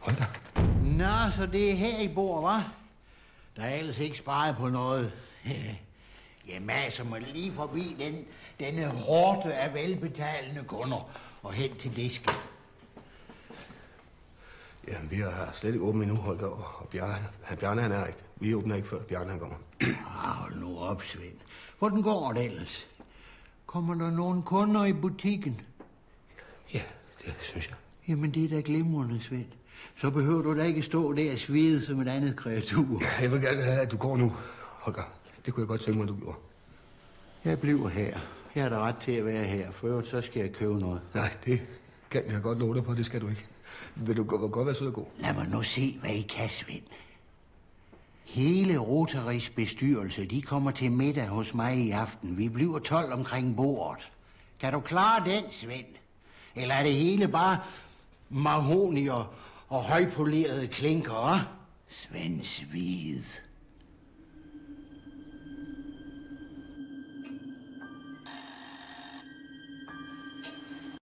Holger. Nå, så det er her, I bor, hva'? Der er ellers ikke sparet på noget. Jeg maser mig lige forbi denne hårde af velbetalende kunder og hen til disken. Jamen, vi har slet ikke åbent endnu, Holger, og Bjarne han er ikke. Vi åbner ikke, før Bjarne han kommer. Hold nu op, Svend. Hvordan går det ellers? Kommer der nogle kunder i butikken? Ja, det synes jeg. Jamen, det er da glimrende, Svend. Så behøver du da ikke stå der og svede som et andet kreatur. Jeg vil gerne have, at du går nu, Holger. Det kunne jeg godt tænke mig, du gjorde. Jeg bliver her. Jeg har da ret til at være her, for øvrigt så skal jeg købe noget. Nej, det kan jeg godt love dig for, det skal du ikke. Vil du godt være sød og god? Lad mig nu se, hvad I kan, Svend. Hele Rotaries bestyrelse, de kommer til middag hos mig i aften. Vi bliver 12 omkring bordet. Kan du klare den, Svend? Eller er det hele bare mahoni og højpolerede klinker, hva'? Svend Svid.